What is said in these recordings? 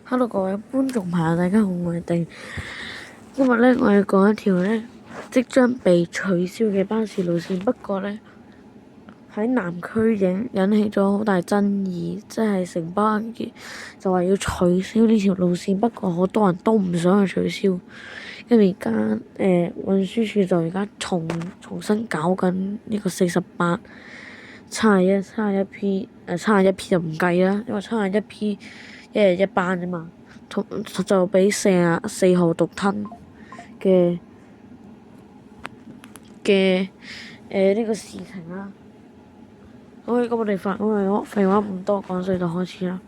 Hello，各位觀眾朋友，大家好，我係定。今日咧，我要講一條咧即將被取消嘅巴士路線。不過咧喺南區引起咗好大爭議，即係城巴就話要取消呢條路線。不過好多人都唔想去取消，因為而家運輸署就而家重新搞緊呢個48、71、71P 71P 就唔計啦，因為71P一日一班啫嘛，就俾44號獨吞嘅呢個事情啦。好，咁我哋廢話唔多講，所以就開始啦。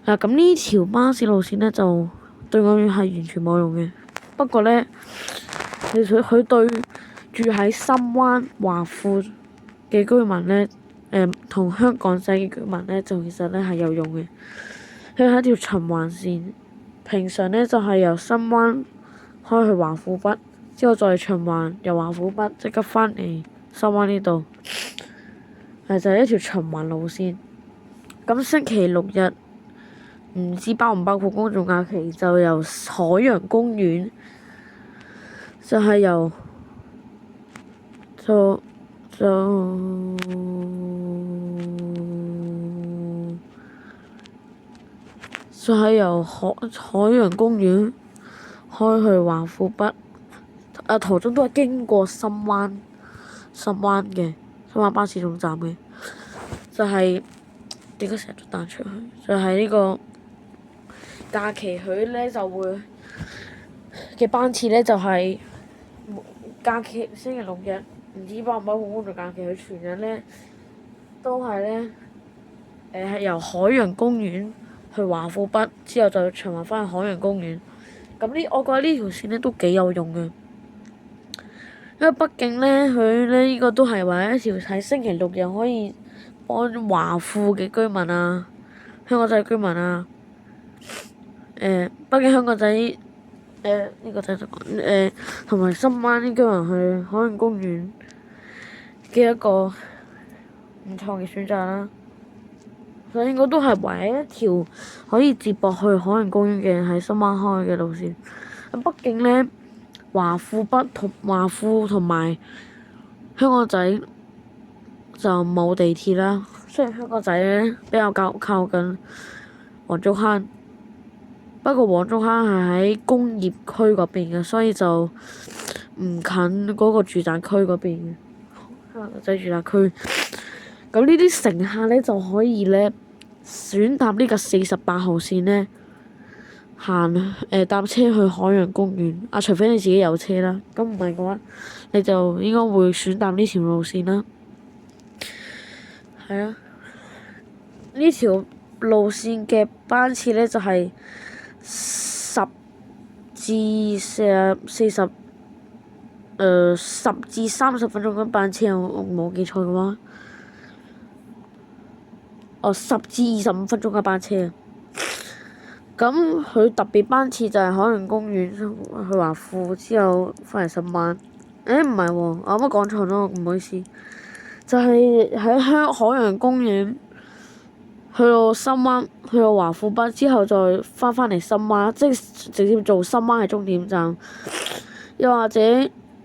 咁呢條巴士路線咧就對我係完全冇用嘅。不過咧，佢對住喺深灣華富嘅居民咧，同香港仔嘅居民咧，就其實咧係有用嘅。佢係一條循環線，平常咧就係由深灣開去華富北，之後再循環由華富北即刻返嚟深灣呢度，就係一條循環路線。咁星期六日唔知包唔包括公眾假期，就由海洋公園就係由海洋公園開去華富北，途中都係經過深灣巴士總站嘅，就係點解成日都彈出去？就係呢個假期佢咧就會嘅班次咧就係假期星期六日唔知包唔包括公眾假期，佢全日咧都係咧係由海洋公園去華富北，之後就循環返去海洋公園。咁我覺得呢條線咧都幾有用嘅，因為畢竟咧佢咧呢個都係唯一一條喺星期六日可以幫華富嘅居民啊、香港仔居民啊，畢竟香港仔呢個仔同埋深灣啲居民去海洋公園嘅一個唔錯嘅選擇啦。所以應該都係唯一一條可以接駁去海洋公園嘅喺深灣開嘅路線。畢竟咧，華富同埋香港仔就冇地鐵啦。雖然香港仔咧比較靠近黃竹坑，不過黃竹坑係喺工業區嗰邊嘅，所以就唔近嗰個住宅區嗰邊嘅。香港仔住宅區，咁呢啲乘客咧就可以咧選搭呢個48號線咧，搭車去海洋公園。除非你自己有車啦，咁唔係嘅話，你就應該會選搭呢條路線啦。係啊，呢條路線嘅班次咧就係10至40 10至30分鐘嘅班車，我冇記錯嘅話。10至25分鐘嘅班車。咁佢特別班次就係海洋公園去華富之後返嚟深灣。唔係喎，我啱啱講錯咗，唔好意思。就係喺海洋公園去到深灣，去到華富北之後再返嚟深灣，即係直接做深灣嘅終點站。又或者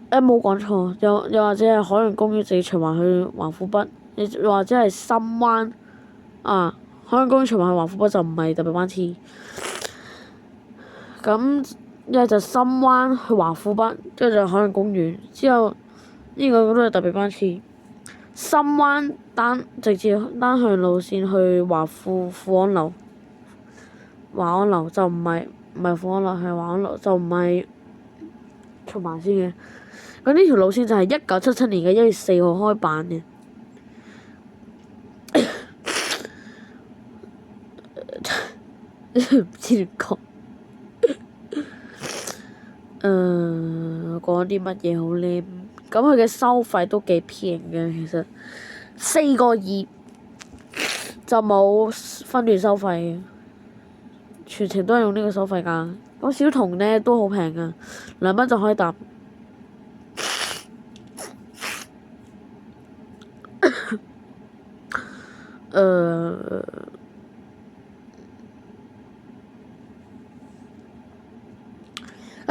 冇講錯，又或者係海洋公園直接循環去華富北，又或者係深灣。海洋公園循環去華富北就唔係特別班次。咁一係就深灣去華富北，之後就海洋公園，之後呢個都係特別班次。深灣直接單向路線去富安樓，華安樓就唔係富安樓，係華安樓，就唔係循環線嘅。咁呢條路線就係1977年嘅1月4號開辦嘅。唔知點講。講啲乜嘢好呢？咁佢嘅收費都幾平嘅，其實4個2就冇分段收費嘅，全程都係用呢個收費價。咁小童呢都好平㗎，2蚊就可以搭。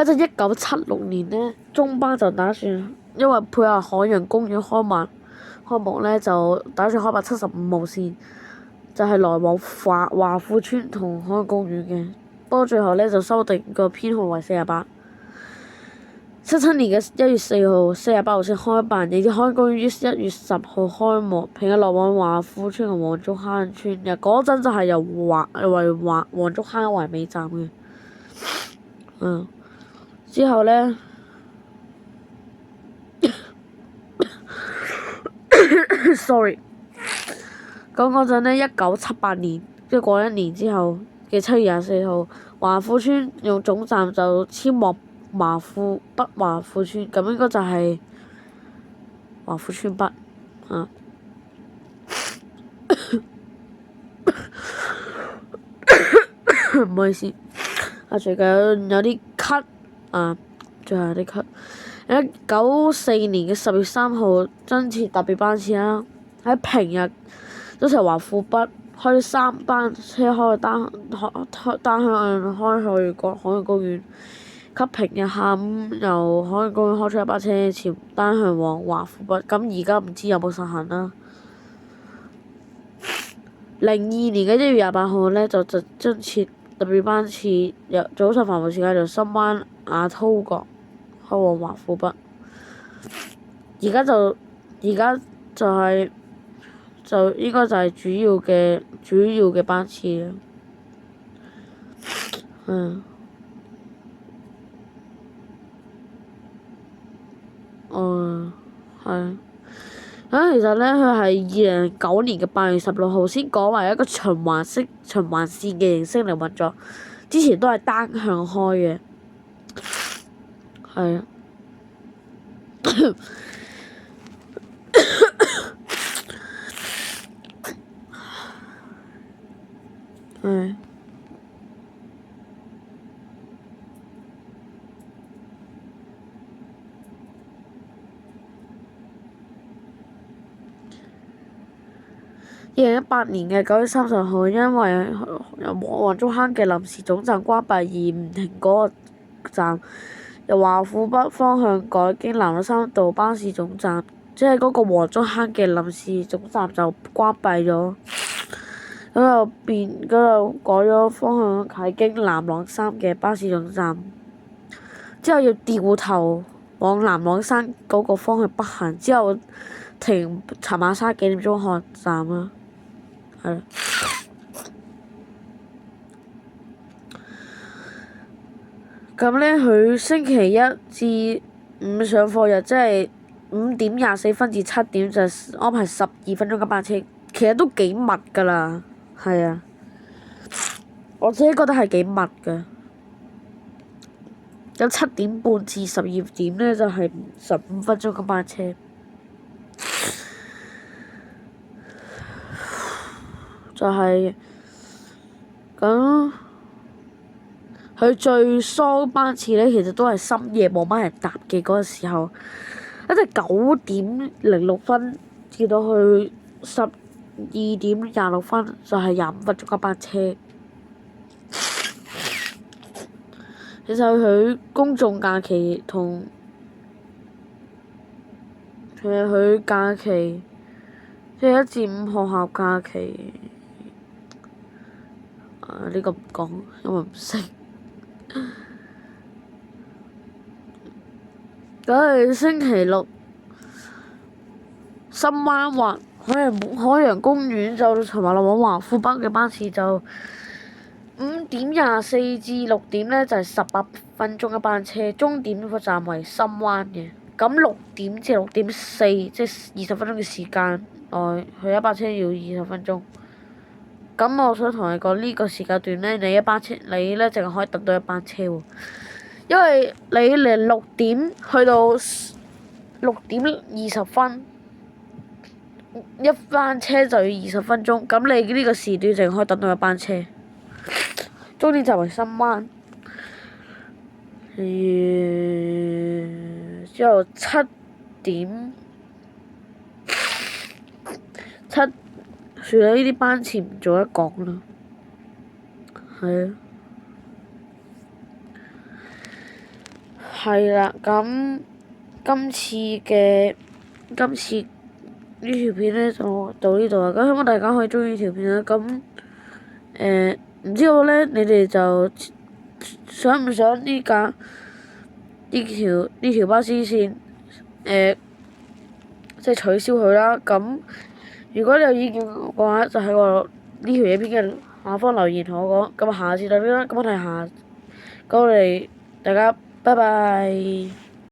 一陣1976年呢，中巴就打算因為配合海洋公園開幕呢，就打算開辦75號線，就係來往華富村同海洋公園嘅。不過最後呢，就修訂個編號為48。77年嘅1月4號，48號線開辦，亦即海洋公園於1月10號開幕，平日來往華富村同黃竹坑村嘅。嗰陣就係由黃竹坑為尾站嘅。之後呢，sorry，咁嗰陣呢，1978年，即係過1年之後嘅7月24號，華富村用總站就遷往北華富村，咁應該就係華富村北唔好意思，最近有啲咳最後有啲咳。1994年嘅10月3號增設特別班次啦，喺平日都係華富北開咗3班車開單向開去海洋公園，及平日下午由海洋公園開出1班車前單向往華富北。咁而家唔知有冇實行啦。02年嘅1月28號呢，就增設特別班次，由早上繁忙時間由深灣亞濤閣開往華富北。而家就應該就係主要嘅班次啦。係。其實呢，佢係2009年嘅8月16號先改為一個循環線嘅形式嚟運作，之前都係單向開嘅。係啊。2018年嘅9月30號，因為黃竹坑嘅臨時總站關閉而唔停嗰個站，由華富北方向改經南海3道巴士總站，即係嗰個黃竹坑嘅臨時總站就關閉咗，咁就改咗方向係經南朗3嘅巴士總站，之後要掉頭往南朗山嗰個方向北行，之後停茶馬沙紀念中學站啦。係啦。咁呢，佢星期1至5上課日，即係5點24分至7點，就安排12分鐘嘅班車，其實都幾密㗎啦。係啊，我自己覺得係幾密㗎。咁7點半至12點呢，就係15分鐘嘅班車。就係咁，佢最疏班次呢，其實都係深夜冇乜人搭嘅嗰個時候，一直9點06分至到去12點26分，就係25分鐘嘅班車。其實佢公眾假期同佢假期，即係1至5學校假期。呢個唔講，因為唔識。咁係星期6，深灣或海洋公園就同埋來往華富北嘅班次就5點24至6點呢，就係18分鐘一班車，終點個站為深灣嘅。咁6點至6點4，即係20分鐘嘅時間內，佢一班車要20分鐘。咁我想同你講，呢個時間段呢，你呢淨係可以等到一班車喎，因為你嚟6點去到6點20分，一班車就要20分鐘，咁你呢個時段淨係可以等到一班車。終點站為深灣，之後7點算啦，呢啲班次唔做得講啦。係啊。係啦，咁今次呢條片咧就到呢度啦。咁希望大家可以鍾意呢條片啦。咁唔知道咧，你哋就想唔想呢條巴士線即係取消佢啦？咁如果你有意見嘅話，就喺我呢條影片嘅下方留言同我講。咁下次再見啦。咁我哋大家拜拜。